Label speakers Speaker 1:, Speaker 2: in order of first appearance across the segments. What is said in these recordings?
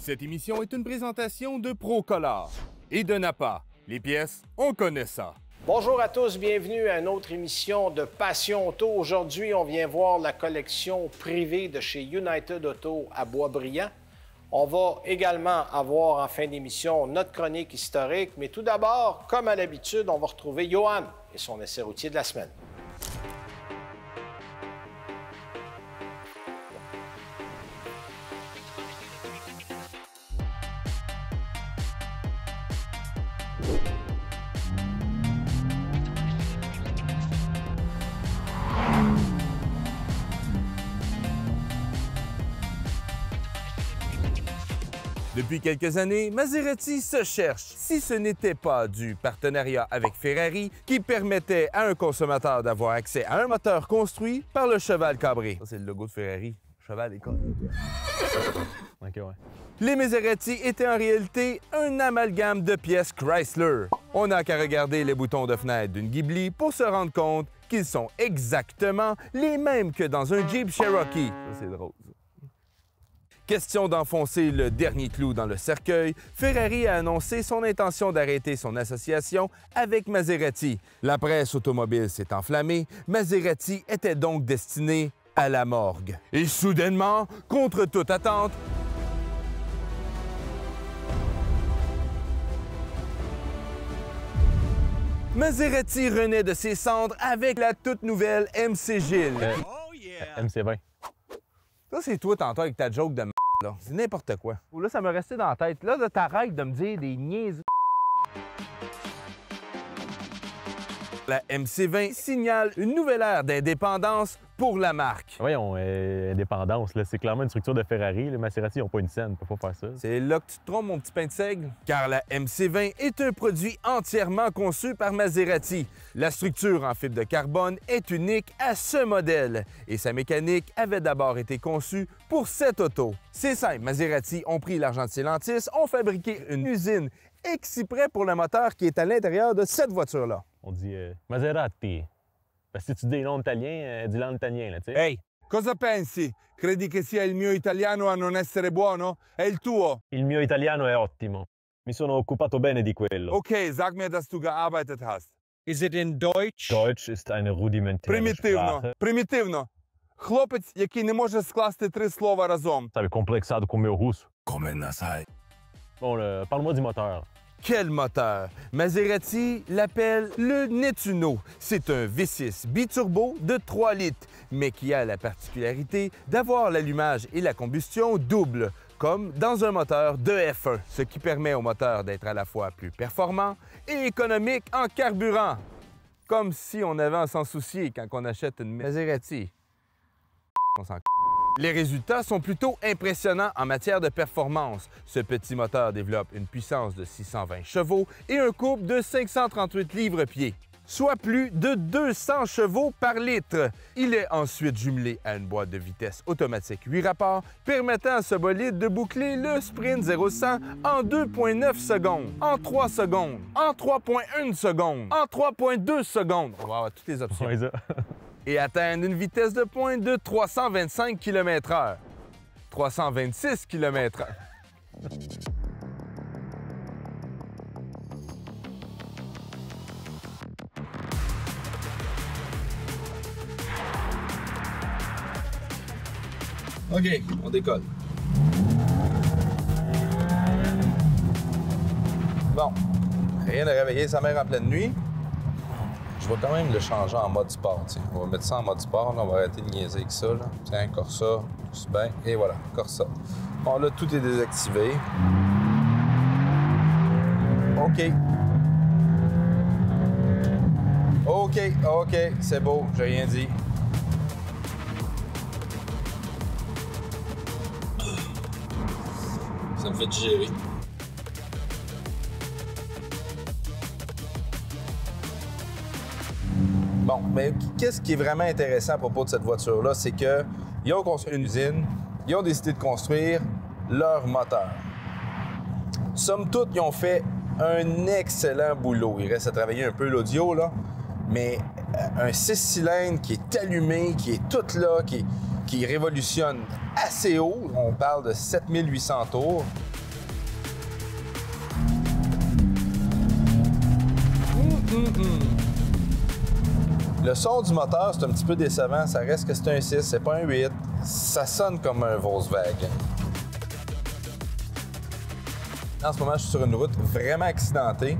Speaker 1: Cette émission est une présentation de Procolor et de Napa. Les pièces, on connaît ça.
Speaker 2: Bonjour à tous, bienvenue à une autre émission de Passion Auto. Aujourd'hui, on vient voir la collection privée de chez United Auto à Boisbriand. On va également avoir en fin d'émission notre chronique historique, mais tout d'abord, comme à l'habitude, on va retrouver Johan et son essai routier de la semaine.
Speaker 1: Depuis quelques années, Maserati se cherche, si ce n'était pas du partenariat avec Ferrari qui permettait à un consommateur d'avoir accès à un moteur construit par le cheval cabré. Ça, c'est le logo de Ferrari. Cheval et corps. OK, ouais. Les Maserati étaient en réalité un amalgame de pièces Chrysler. On n'a qu'à regarder les boutons de fenêtre d'une Ghibli pour se rendre compte qu'ils sont exactement les mêmes que dans un Jeep Cherokee. Ça, c'est drôle. Question d'enfoncer le dernier clou dans le cercueil, Ferrari a annoncé son intention d'arrêter son association avec Maserati. La presse automobile s'est enflammée, Maserati était donc destiné à la morgue. Et soudainement, contre toute attente, Maserati renaît de ses cendres avec la toute nouvelle MC Gilles.
Speaker 3: Oh yeah! MC20.
Speaker 1: Ça, c'est toi tantôt avec ta joke de m***, là. C'est n'importe quoi. Là, ça me restait dans la tête. Là, t'arrêtes de me dire des niaiseries. La MC20 signale une nouvelle ère d'indépendance pour la marque.
Speaker 3: Voyons, indépendance, c'est clairement une structure de Ferrari. Les Maserati n'ont pas une scène, ils ne peuvent pas faire ça.
Speaker 1: C'est là que tu te trompes, mon petit pain de seigle. Car la MC20 est un produit entièrement conçu par Maserati. La structure en fibre de carbone est unique à ce modèle et sa mécanique avait d'abord été conçue pour cette auto. C'est simple, Maserati ont pris l'argent de Stellantis, ont fabriqué une usine exprès pour le moteur qui est à l'intérieur de cette voiture-là.
Speaker 3: On dit Maserati. Parce que si tu dis non italien, dis-le en italien, là, tu sais.
Speaker 4: Ehi, cosa pensi? Credi che sia il mio italiano a non essere buono? È il tuo?
Speaker 3: Il mio italiano è ottimo. Mi sono occupato bene di quello.
Speaker 4: Okay, sag mir, dass du gearbeitet hast.
Speaker 5: Is it in Deutsch?
Speaker 3: Deutsch ist eine rudimentäre
Speaker 4: Примітивно,
Speaker 3: Sprache.
Speaker 4: примітивно. Хлопець, який не може скласти 3 слова разом.
Speaker 3: Sabe, complexado com o meu russo.
Speaker 1: Come nasai.
Speaker 3: Bon, parle-moi du moteur.
Speaker 1: Quel moteur! Maserati l'appelle le Nettuno. C'est un V6 biturbo de 3 litres, mais qui a la particularité d'avoir l'allumage et la combustion double, comme dans un moteur de F1, ce qui permet au moteur d'être à la fois plus performant et économique en carburant. Comme si on avait à s'en soucier quand on achète une Maserati. On s'en Les résultats sont plutôt impressionnants en matière de performance. Ce petit moteur développe une puissance de 620 chevaux et un couple de 538 livres-pieds, soit plus de 200 chevaux par litre. Il est ensuite jumelé à une boîte de vitesse automatique 8 rapports, permettant à ce bolide de boucler le sprint 0-100 en 2,9 secondes, en 3 secondes, en 3,1 secondes, en 3,2 secondes. On va avoir toutes les options.
Speaker 3: Ouais, ça.
Speaker 1: Et atteindre une vitesse de pointe de 325 km/h. 326 km/h. OK, on décolle. Bon, rien de réveiller sa mère en pleine nuit. Je vais quand même le changer en mode sport. T'sais. On va mettre ça en mode sport. Là. On va arrêter de niaiser avec ça. Là. Tiens, Corsa, tout bien. Et voilà, Corsa. Bon, là, tout est désactivé. OK. OK, OK, c'est beau, j'ai rien dit. Ça me fait digérer. Bon, mais qu'est-ce qui est vraiment intéressant à propos de cette voiture-là, c'est qu'ils ont construit une usine, ils ont décidé de construire leur moteur. Somme toute, ils ont fait un excellent boulot. Il reste à travailler un peu l'audio, là, mais un 6 cylindres qui est allumé, qui est tout là, qui révolutionne assez haut. On parle de 7800 tours. Le son du moteur, c'est un petit peu décevant. Ça reste que c'est un 6, c'est pas un 8. Ça sonne comme un Volkswagen. En ce moment, je suis sur une route vraiment accidentée.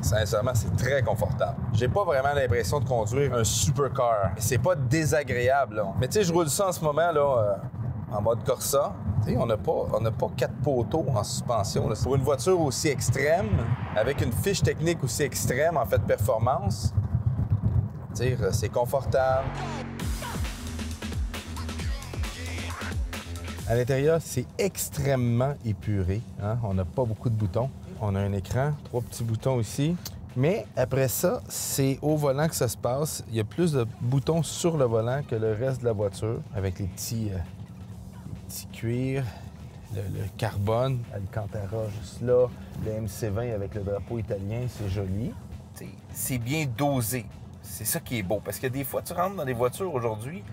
Speaker 1: Sincèrement, c'est très confortable. J'ai pas vraiment l'impression de conduire un supercar. C'est pas désagréable, là. Mais tu sais, je roule ça en ce moment, là, en mode Corsa. Tu sais, on n'a pas 4 poteaux en suspension, là. Pour une voiture aussi extrême, avec une fiche technique aussi extrême, en fait, de performance, tu sais, c'est confortable. À l'intérieur, c'est extrêmement épuré. Hein? On n'a pas beaucoup de boutons. On a un écran, 3 petits boutons ici. Mais après ça, c'est au volant que ça se passe. Il y a plus de boutons sur le volant que le reste de la voiture, avec les petits cuirs, le carbone, Alcantara juste là, le MC20 avec le drapeau italien, c'est joli. C'est bien dosé. C'est ça qui est beau. Parce que des fois, tu rentres dans des voitures aujourd'hui,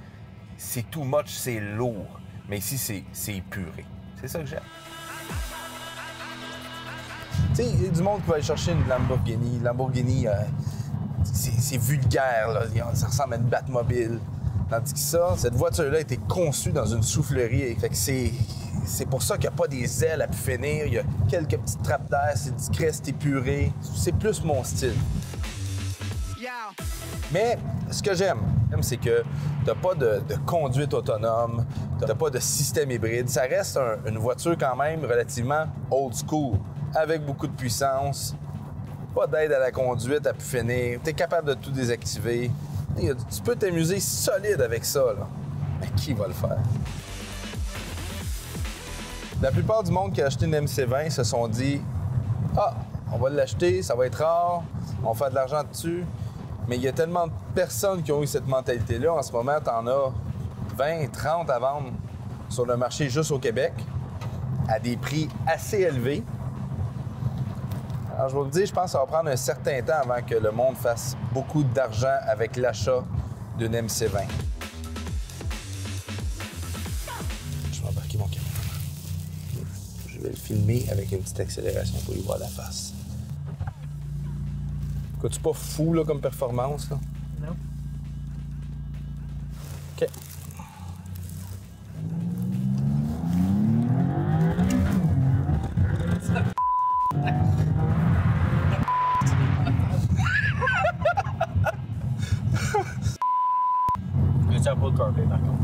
Speaker 1: c'est too much, c'est lourd. Mais ici, c'est épuré. C'est ça que j'aime. Tu sais, il y a du monde qui va aller chercher une Lamborghini. Lamborghini, c'est vulgaire, là. Ça ressemble à une Batmobile. Tandis que ça, cette voiture-là a été conçue dans une soufflerie. Fait que c'est pour ça qu'il n'y a pas des ailes à pu finir. Il y a quelques petites trappes d'air, c'est discret, c'est épuré. C'est plus mon style. Mais ce que j'aime, c'est que t'as pas de conduite autonome, t'as pas de système hybride. Ça reste une voiture quand même relativement old school, avec beaucoup de puissance, pas d'aide à la conduite à pu finir. T'es capable de tout désactiver. Tu peux t'amuser solide avec ça, là. Mais qui va le faire? La plupart du monde qui a acheté une MC20 se sont dit « Ah, on va l'acheter, ça va être rare, on va faire de l'argent dessus. » Mais il y a tellement de personnes qui ont eu cette mentalité-là. En ce moment, t'en as 20, 30 à vendre sur le marché juste au Québec, à des prix assez élevés. Alors, je vous le dis, je pense que ça va prendre un certain temps avant que le monde fasse beaucoup d'argent avec l'achat d'une MC20. Je vais embarquer mon caméra. Je vais le filmer avec une petite accélération pour y voir la face. C'est pas fou là, comme performance? Là?
Speaker 2: Non.
Speaker 1: OK.
Speaker 3: Le pas de carpet, par contre.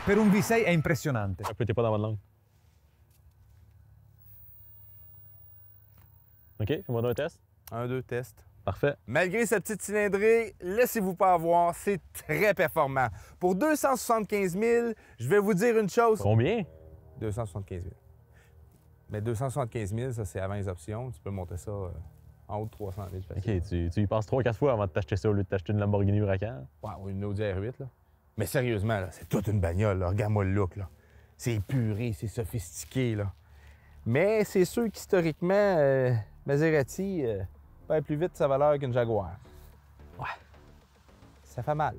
Speaker 5: Per un V6 è impressionante.
Speaker 3: Un peu, t'es pas dans votre langue. OK, fais-moi un test.
Speaker 1: 1, 2, test.
Speaker 3: Parfait.
Speaker 1: Malgré sa petite cylindrée, laissez-vous pas avoir, c'est très performant. Pour 275 000, je vais vous dire une chose.
Speaker 3: Combien?
Speaker 1: 275 000. Mais 275 000, ça, c'est avant les options. Tu peux monter ça en haut de 300 000. Facile.
Speaker 3: OK, tu y passes 3-4 fois avant de t'acheter ça au lieu de t'acheter une Lamborghini Huracan.
Speaker 1: Ouais, ou une Audi R8, là. Mais sérieusement, là, c'est toute une bagnole, là. Regarde-moi le look, là. C'est épuré, c'est sophistiqué, là. Mais c'est sûr qu'historiquement, Maserati perd plus vite sa valeur qu'une Jaguar. Ouais. Ça fait mal.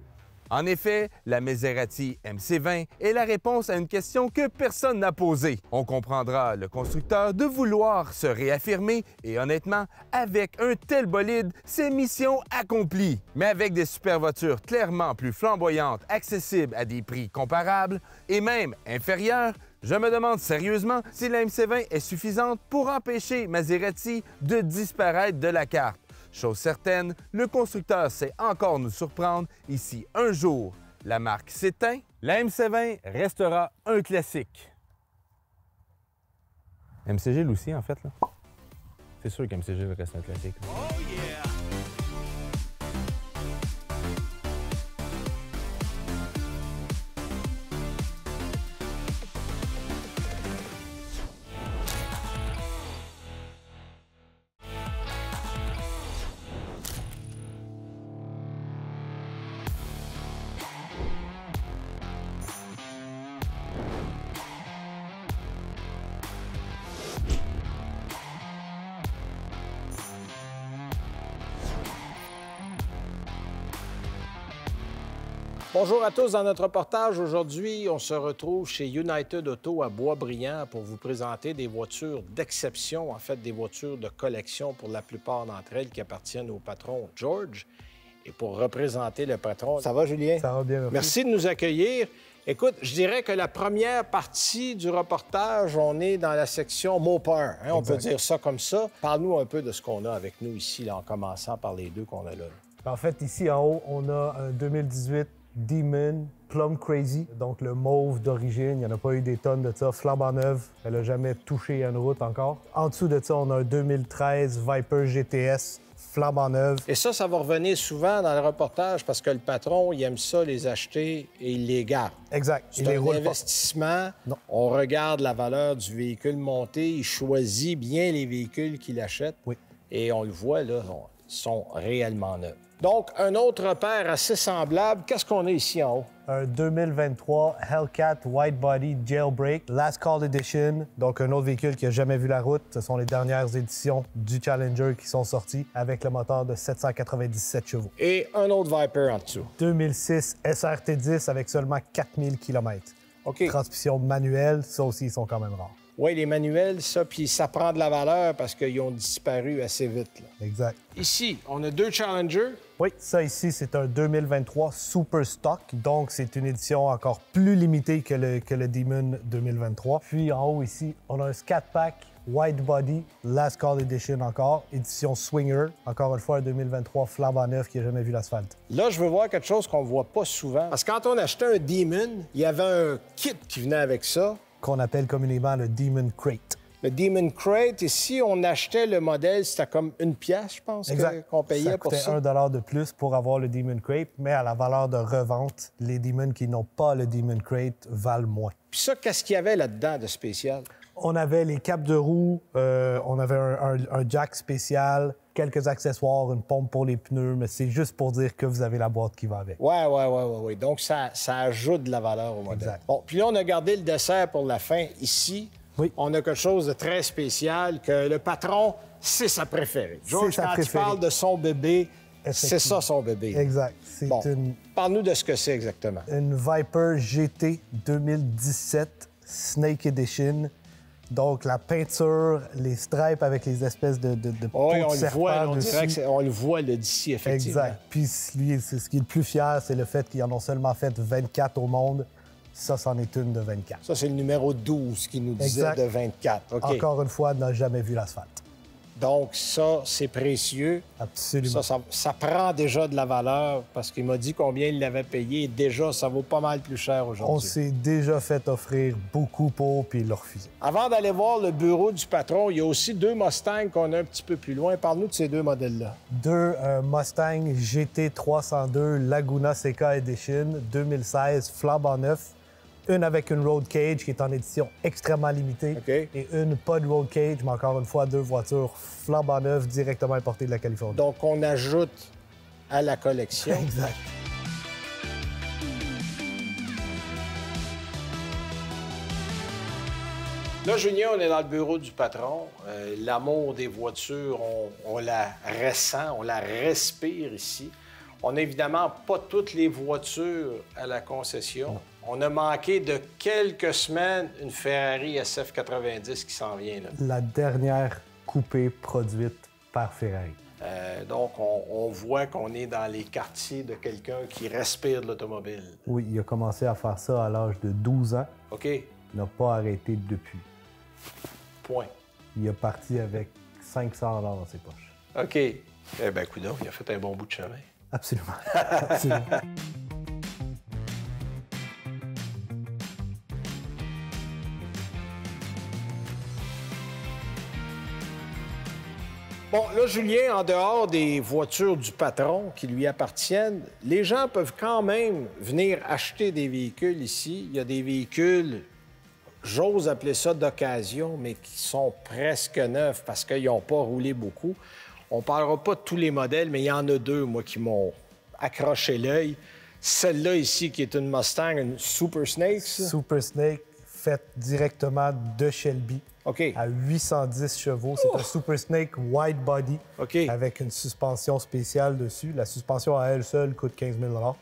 Speaker 1: En effet, la Maserati MC20 est la réponse à une question que personne n'a posée. On comprendra le constructeur de vouloir se réaffirmer et honnêtement, avec un tel bolide, c'est mission accomplie. Mais avec des super voitures clairement plus flamboyantes, accessibles à des prix comparables et même inférieurs, je me demande sérieusement si la MC20 est suffisante pour empêcher Maserati de disparaître de la carte. Chose certaine, le constructeur sait encore nous surprendre et si un jour la marque s'éteint, la MC20 restera un classique. MCG aussi, en fait, là. C'est sûr qu'MCG reste un classique.
Speaker 2: Bonjour à tous. Dans notre reportage aujourd'hui, on se retrouve chez United Auto à Boisbriand pour vous présenter des voitures d'exception, en fait des voitures de collection pour la plupart d'entre elles qui appartiennent au patron George. Et pour représenter le patron, ça va Julien?
Speaker 5: Ça va bien, merci.
Speaker 2: Merci de nous accueillir. Écoute, je dirais que la première partie du reportage, on est dans la section Mopar, hein, on peut dire ça comme ça. Parle-nous un peu de ce qu'on a avec nous ici, là, en commençant par les deux qu'on a là.
Speaker 6: En fait, ici en haut, on a un 2018 Demon Plum Crazy, donc le mauve d'origine. Il n'y en a pas eu des tonnes de ça, flambant neuve. Elle n'a jamais touché une route encore. En dessous de ça, on a un 2013 Viper GTS flambant neuve.
Speaker 2: Et ça va revenir souvent dans le reportage parce que le patron, il aime ça, les acheter et il les garde.
Speaker 6: Exact.
Speaker 2: C'est un investissement.
Speaker 6: Non.
Speaker 2: On regarde la valeur du véhicule monté. Il choisit bien les véhicules qu'il achète.
Speaker 6: Oui.
Speaker 2: Et on le voit, là, ils sont réellement neufs. Donc, un autre repère assez semblable. Qu'est-ce qu'on a ici en haut?
Speaker 6: Un 2023 Hellcat White Body Jailbreak Last Call Edition. Donc, un autre véhicule qui n'a jamais vu la route. Ce sont les dernières éditions du Challenger qui sont sorties avec le moteur de 797 chevaux.
Speaker 2: Et un autre Viper en dessous.
Speaker 6: 2006 SRT10 avec seulement 4000 km.
Speaker 2: OK.
Speaker 6: Transmission manuelle, ça aussi, ils sont quand même rares.
Speaker 2: Oui, les manuels, ça, puis ça prend de la valeur parce qu'ils ont disparu assez vite, là.
Speaker 6: Exact.
Speaker 2: Ici, on a deux Challenger.
Speaker 6: Oui, ça ici, c'est un 2023 Super Stock. Donc, c'est une édition encore plus limitée que le Demon 2023. Puis, en haut ici, on a un Scat Pack White Body Last Call Edition encore, édition Swinger. Encore une fois, un 2023 flambant neuf qui n'a jamais vu l'asphalte.
Speaker 2: Là, je veux voir quelque chose qu'on voit pas souvent. Parce que quand on achetait un Demon, il y avait un kit qui venait avec ça.
Speaker 6: Qu'on appelle communément le Demon Crate.
Speaker 2: Le Demon Crate, ici, on achetait le modèle, c'était comme une pièce, je pense, qu'on payait pour ça.
Speaker 6: Ça coûtait $1 de plus pour avoir le Demon Crate, mais à la valeur de revente, les Demons qui n'ont pas le Demon Crate valent moins.
Speaker 2: Puis ça, qu'est-ce qu'il y avait là-dedans de spécial?
Speaker 6: On avait les capes de roue, on avait un jack spécial, quelques accessoires, une pompe pour les pneus, mais c'est juste pour dire que vous avez la boîte qui va avec.
Speaker 2: Oui. Donc, ça ajoute de la valeur au modèle.
Speaker 6: Exact.
Speaker 2: Bon, puis là, on a gardé le dessert pour la fin. Ici,
Speaker 6: oui.
Speaker 2: On a quelque chose de très spécial que le patron, c'est sa préférée. George, quand il parle de son bébé, c'est ça son bébé.
Speaker 6: Exact.
Speaker 2: Bon, parle-nous de ce que c'est exactement.
Speaker 6: Une Viper GT 2017 Snake Edition. Donc, la peinture, les stripes avec les espèces de peau de serpent dessus.
Speaker 2: On le voit là, d'ici, effectivement.
Speaker 6: Exact. Puis, lui, ce qui est le plus fier, c'est le fait qu'ils en ont seulement fait 24 au monde. Ça, c'en est une de 24.
Speaker 2: Ça, c'est le numéro 12 qui nous disait
Speaker 6: exact.
Speaker 2: De 24. Okay.
Speaker 6: Encore une fois, n'a jamais vu l'asphalte.
Speaker 2: Donc, ça, c'est précieux.
Speaker 6: Absolument.
Speaker 2: Ça prend déjà de la valeur parce qu'il m'a dit combien il l'avait payé. Déjà, ça vaut pas mal plus cher aujourd'hui.
Speaker 6: On s'est déjà fait offrir beaucoup pour, puis il l'a refusé.
Speaker 2: Avant d'aller voir le bureau du patron, il y a aussi deux Mustangs qu'on a un petit peu plus loin. Parle-nous de ces deux modèles-là.
Speaker 6: Deux Mustang GT 302 Laguna Seca Edition 2016 flambant neuf. Une avec une road cage qui est en édition extrêmement limitée et une pas de road cage, mais encore une fois, deux voitures flambant neuves directement importées de la Californie.
Speaker 2: Donc, on ajoute à la collection.
Speaker 6: Exact.
Speaker 2: Là, Julien, on est dans le bureau du patron. L'amour des voitures, on la ressent, on la respire ici. On n'a évidemment pas toutes les voitures à la concession. Non. On a manqué de quelques semaines une Ferrari SF90 qui s'en vient. Là.
Speaker 6: La dernière coupée produite par Ferrari.
Speaker 2: Donc, on voit qu'on est dans les quartiers de quelqu'un qui respire de l'automobile.
Speaker 6: Oui, il a commencé à faire ça à l'âge de 12 ans.
Speaker 2: OK.
Speaker 6: Il n'a pas arrêté depuis.
Speaker 2: Point.
Speaker 6: Il est parti avec 500 $ dans ses poches.
Speaker 2: OK. Eh bien, coudonc, il a fait un bon bout de chemin.
Speaker 6: Absolument. Absolument.
Speaker 2: Bon, là, Julien, en dehors des voitures du patron qui lui appartiennent, les gens peuvent quand même venir acheter des véhicules ici. Il y a des véhicules, j'ose appeler ça d'occasion, mais qui sont presque neufs parce qu'ils n'ont pas roulé beaucoup. On ne parlera pas de tous les modèles, mais il y en a deux, moi, qui m'ont accroché l'œil. Celle-là ici, qui est une Mustang, une Super Snake.
Speaker 6: Super Snake, faite directement de Shelby.
Speaker 2: OK.
Speaker 6: À 810 chevaux. C'est un Super Snake White Body avec une suspension spéciale dessus. La suspension à elle seule coûte 15 000 $.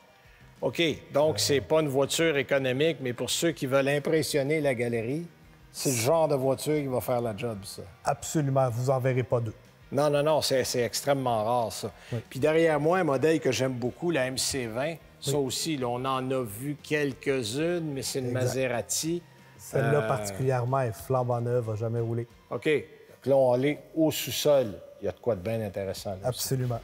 Speaker 2: OK. Donc, c'est pas une voiture économique, mais pour ceux qui veulent impressionner la galerie, c'est le genre de voiture qui va faire la job, ça.
Speaker 6: Absolument, vous en verrez pas deux.
Speaker 2: Non, non, non, c'est extrêmement rare, ça.
Speaker 6: Oui.
Speaker 2: Puis derrière moi, un modèle que j'aime beaucoup, la MC20. Ça aussi, là, on en a vu quelques-unes, mais c'est une
Speaker 6: Exact.
Speaker 2: Maserati.
Speaker 6: Celle-là particulièrement est flambant neuve, n'a jamais roulé.
Speaker 2: OK. Donc là, on va aller au sous-sol. Il y a de quoi de bien intéressant, là. aussi.
Speaker 6: Absolument.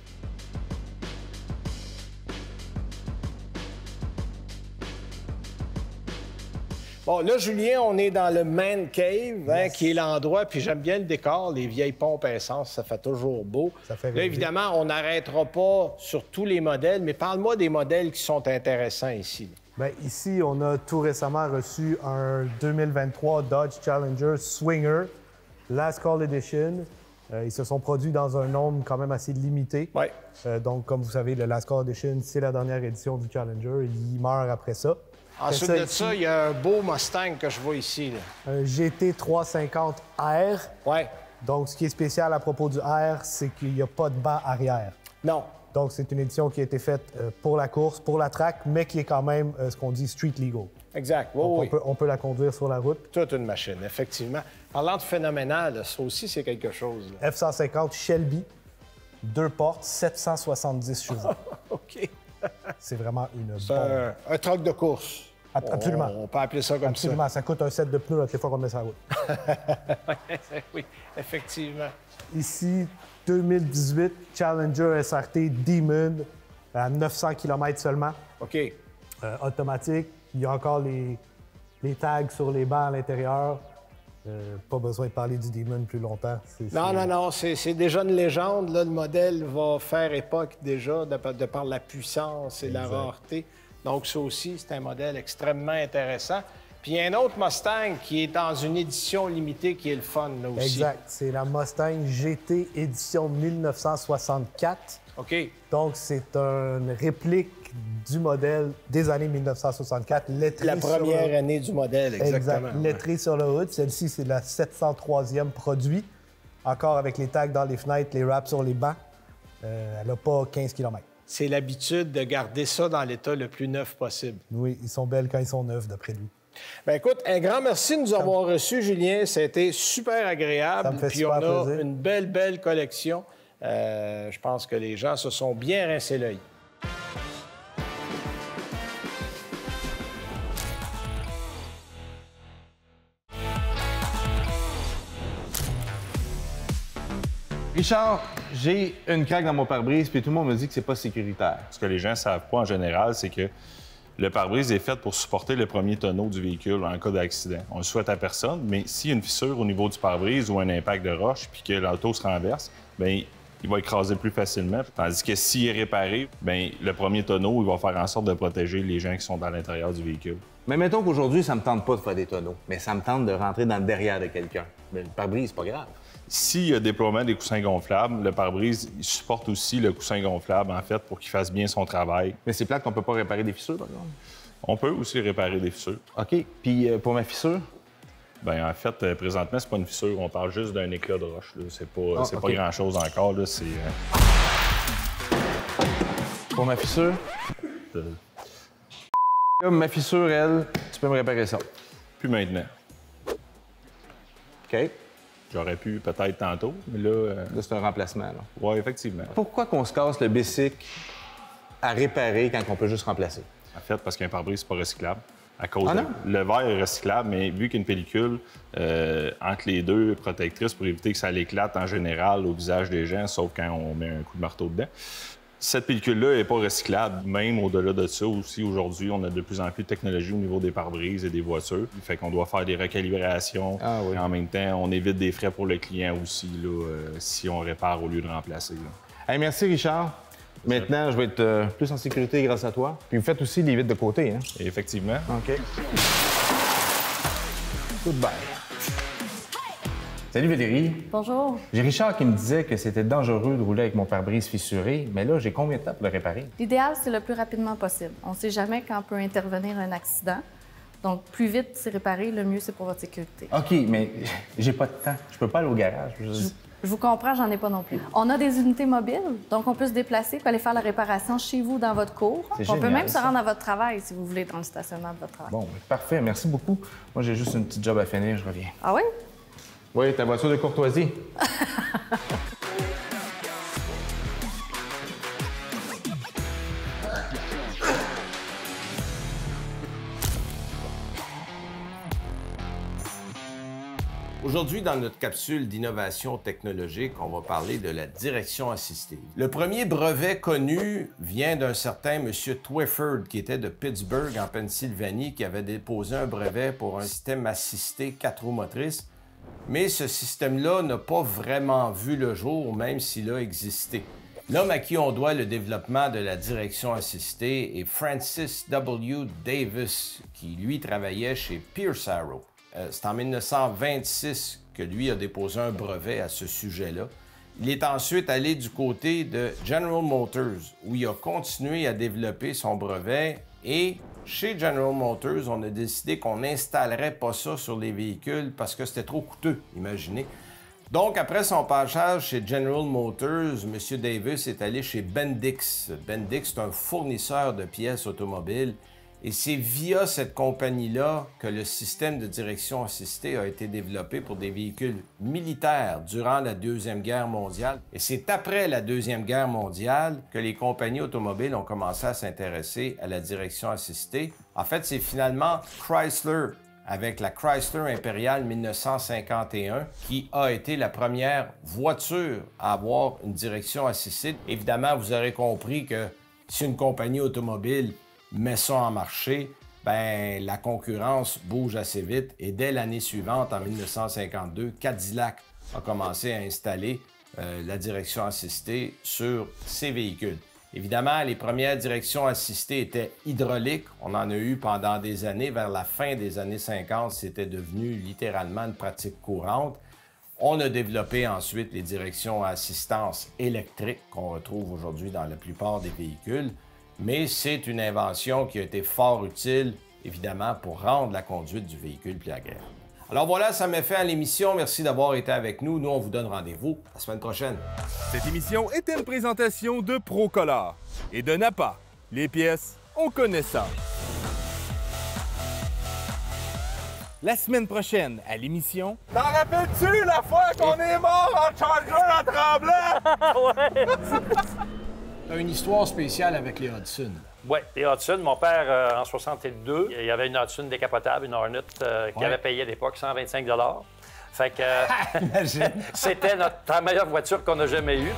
Speaker 2: Bon, là, Julien, on est dans le Man Cave, hein, qui est l'endroit, puis j'aime bien le décor, les vieilles pompes à essence, ça fait toujours beau.
Speaker 6: Ça fait
Speaker 2: Là,
Speaker 6: rêver.
Speaker 2: évidemment, on n'arrêtera pas sur tous les modèles, mais parle-moi des modèles qui sont intéressants ici.
Speaker 6: Bien, ici, on a tout récemment reçu un 2023 Dodge Challenger Swinger, Last Call Edition. Ils se sont produits dans un nombre quand même assez limité.
Speaker 2: Oui.
Speaker 6: Donc, comme vous savez, le Last Call Edition, c'est la dernière édition du Challenger. Il meurt après ça.
Speaker 2: Ensuite
Speaker 6: Après
Speaker 2: de
Speaker 6: ici,
Speaker 2: ça, il y a un beau Mustang que je vois ici. Là.
Speaker 6: un GT 350R.
Speaker 2: Oui.
Speaker 6: Donc, ce qui est spécial à propos du R, c'est qu'il n'y a pas de banc arrière.
Speaker 2: Non.
Speaker 6: Donc, c'est une édition qui a été faite pour la course, pour la track, mais qui est quand même ce qu'on dit street legal.
Speaker 2: Exact. Oui,
Speaker 6: Donc,
Speaker 2: oui.
Speaker 6: on peut la conduire sur la route.
Speaker 2: Toute une machine, effectivement. Parlant de phénoménal, ça aussi, c'est quelque chose. Là.
Speaker 6: F-150 Shelby, 2 portes, 770 chevaux.
Speaker 2: OK.
Speaker 6: C'est vraiment une
Speaker 2: C'est
Speaker 6: bombe.
Speaker 2: un truck de course.
Speaker 6: Absolument.
Speaker 2: On peut appeler ça comme
Speaker 6: Absolument. Ça coûte un set de pneus toutes les fois qu'on met sur la route.
Speaker 2: ça. Oui, effectivement.
Speaker 6: Ici, 2018 Challenger SRT Demon à 900 km seulement.
Speaker 2: OK.
Speaker 6: Automatique. Il y a encore les tags sur les bancs à l'intérieur. Pas besoin de parler du Demon plus longtemps.
Speaker 2: Non, non, non, c'est déjà une légende. Là, le modèle va faire époque déjà de par la puissance et la rareté. Donc, ça aussi, c'est un modèle extrêmement intéressant. Puis, il y a un autre Mustang qui est dans une édition limitée qui est le fun, là aussi.
Speaker 6: Exact. C'est la Mustang GT édition 1964.
Speaker 2: OK.
Speaker 6: Donc, c'est une réplique du modèle des années 1964, lettré
Speaker 2: La
Speaker 6: sur
Speaker 2: première
Speaker 6: le...
Speaker 2: année du modèle, exactement.
Speaker 6: Exact. Lettré sur le hood. Celle-ci, c'est la 703e produit. Encore avec les tags dans les fenêtres, les wraps sur les bancs. Elle n'a pas 15 km.
Speaker 2: C'est l'habitude de garder ça dans l'état le plus neuf possible.
Speaker 6: Oui, ils sont belles quand ils sont neufs, d'après lui.
Speaker 2: Bien, écoute, un grand merci de nous avoir reçus, Julien. Ça a été super agréable.
Speaker 6: Ça me fait
Speaker 2: Puis
Speaker 6: super
Speaker 2: on a
Speaker 6: plaisir.
Speaker 2: une belle collection. Je pense que les gens se sont bien rincés l'œil.
Speaker 1: Richard, j'ai une craque dans mon pare-brise, puis tout le monde me dit que c'est pas sécuritaire.
Speaker 7: Ce que les gens ne savent pas en général, c'est que le pare-brise est fait pour supporter le premier tonneau du véhicule en cas d'accident. On le souhaite à personne, mais s'il y a une fissure au niveau du pare-brise ou un impact de roche, puis que l'auto se renverse, bien, il va écraser plus facilement. Tandis que s'il est réparé, bien, le premier tonneau, il va faire en sorte de protéger les gens qui sont à l'intérieur du véhicule.
Speaker 1: Mais mettons qu'aujourd'hui, ça me tente pas de faire des tonneaux, mais ça me tente de rentrer dans le derrière de quelqu'un. Mais le pare-brise, c'est pas grave.
Speaker 7: S'il y a déploiement des coussins gonflables, le pare-brise il supporte aussi le coussin gonflable, en fait, pour qu'il fasse bien son travail.
Speaker 1: Mais c'est plate qu'on peut pas réparer des fissures, par exemple.
Speaker 7: On peut aussi réparer des fissures.
Speaker 1: OK. Puis pour ma fissure?
Speaker 7: Bien, en fait, présentement, c'est pas une fissure. On parle juste d'un éclat de roche. Là. C'est pas,
Speaker 1: OK.
Speaker 7: pas grand-chose encore. Là. C'est,
Speaker 1: Pour ma fissure?
Speaker 7: euh,
Speaker 1: Ma fissure, elle, tu peux me réparer ça.
Speaker 7: Plus maintenant.
Speaker 1: OK.
Speaker 7: J'aurais pu peut-être tantôt, mais là...
Speaker 1: Là, c'est un remplacement, là.
Speaker 7: Oui, effectivement.
Speaker 1: Pourquoi qu'on se casse le bicycle à réparer quand on peut juste remplacer?
Speaker 7: En fait, parce qu'un pare-brise, c'est pas recyclable. À cause
Speaker 1: Ah non?
Speaker 7: Le verre est recyclable, mais vu qu'il y a une pellicule entre les deux protectrices pour éviter que ça l'éclate en général au visage des gens, sauf quand on met un coup de marteau dedans. Cette pellicule-là n'est pas recyclable. Même au-delà de ça aussi, aujourd'hui, on a de plus en plus de technologie au niveau des pare-brises et des voitures. Fait qu'on doit faire des recalibrations.
Speaker 1: Ah oui.
Speaker 7: En même temps, on évite des frais pour le client aussi, là, si on répare au lieu de remplacer. Là.
Speaker 1: Hey, merci, Richard. Maintenant, je vais être plus en sécurité grâce à toi. Puis vous faites aussi les vitres de côté, hein?
Speaker 7: Et effectivement,
Speaker 1: OK. Goodbye. Salut Valérie.
Speaker 8: Bonjour.
Speaker 1: J'ai Richard qui me disait que c'était dangereux de rouler avec mon pare-brise fissuré, mais là, j'ai combien de temps pour le réparer?
Speaker 8: L'idéal, c'est le plus rapidement possible. On ne sait jamais quand peut intervenir un accident. Donc, plus vite c'est réparé, le mieux c'est pour votre sécurité.
Speaker 1: OK, mais j'ai pas de temps. Je peux pas aller au garage.
Speaker 8: Je vous comprends, j'en ai pas non plus. On a des unités mobiles, donc on peut se déplacer et aller faire la réparation chez vous dans votre cour. On peut
Speaker 9: génial,
Speaker 8: même se
Speaker 9: ça.
Speaker 8: rendre à votre travail si vous voulez dans le stationnement de votre travail.
Speaker 9: Bon, parfait, merci beaucoup. Moi, j'ai juste une petite job à finir, je reviens.
Speaker 8: Ah oui?
Speaker 9: Oui, ta voiture de courtoisie.
Speaker 2: Aujourd'hui, dans notre capsule d'innovation technologique, on va parler de la direction assistée. Le premier brevet connu vient d'un certain M. Twyford, qui était de Pittsburgh, en Pennsylvanie, qui avait déposé un brevet pour un système assisté 4 roues motrices. Mais ce système-là n'a pas vraiment vu le jour, même s'il a existé. L'homme à qui on doit le développement de la direction assistée est Francis W. Davis, qui, lui, travaillait chez Pierce Arrow. C'est en 1926 que lui a déposé un brevet à ce sujet-là. Il est ensuite allé du côté de General Motors, où il a continué à développer son brevet. Et chez General Motors, on a décidé qu'on n'installerait pas ça sur les véhicules parce que c'était trop coûteux, imaginez. Donc, après son passage chez General Motors, M. Davis est allé chez Bendix. Bendix, c'est un fournisseur de pièces automobiles. Et c'est via cette compagnie-là que le système de direction assistée a été développé pour des véhicules militaires durant la Deuxième Guerre mondiale. Et c'est après la Deuxième Guerre mondiale que les compagnies automobiles ont commencé à s'intéresser à la direction assistée. En fait, c'est finalement Chrysler, avec la Chrysler Imperial 1951, qui a été la première voiture à avoir une direction assistée. Évidemment, vous aurez compris que si une compagnie automobile met ça en marché, ben la concurrence bouge assez vite. Et dès l'année suivante, en 1952, Cadillac a commencé à installer la direction assistée sur ses véhicules. Évidemment, les premières directions assistées étaient hydrauliques. On en a eu pendant des années. Vers la fin des années 50, c'était devenu littéralement une pratique courante. On a développé ensuite les directions à assistance électrique qu'on retrouve aujourd'hui dans la plupart des véhicules. Mais c'est une invention qui a été fort utile, évidemment, pour rendre la conduite du véhicule plus agréable. Alors voilà, ça met fin à l'émission. Merci d'avoir été avec nous. Nous, on vous donne rendez-vous la semaine prochaine.
Speaker 1: Cette émission était une présentation de Procolor et de Napa. Les pièces, on connaît ça. La semaine prochaine, à l'émission...
Speaker 4: T'en rappelles-tu la fois qu'on est mort en Charger à Tremblant?
Speaker 2: Une histoire spéciale avec les Hudson.
Speaker 10: Oui, les Hudson. Mon père, en 62, il y avait une Hudson décapotable, une Hornet, qu'il avait payée à l'époque 125 $. Fait que c'était la meilleure voiture qu'on a jamais eue.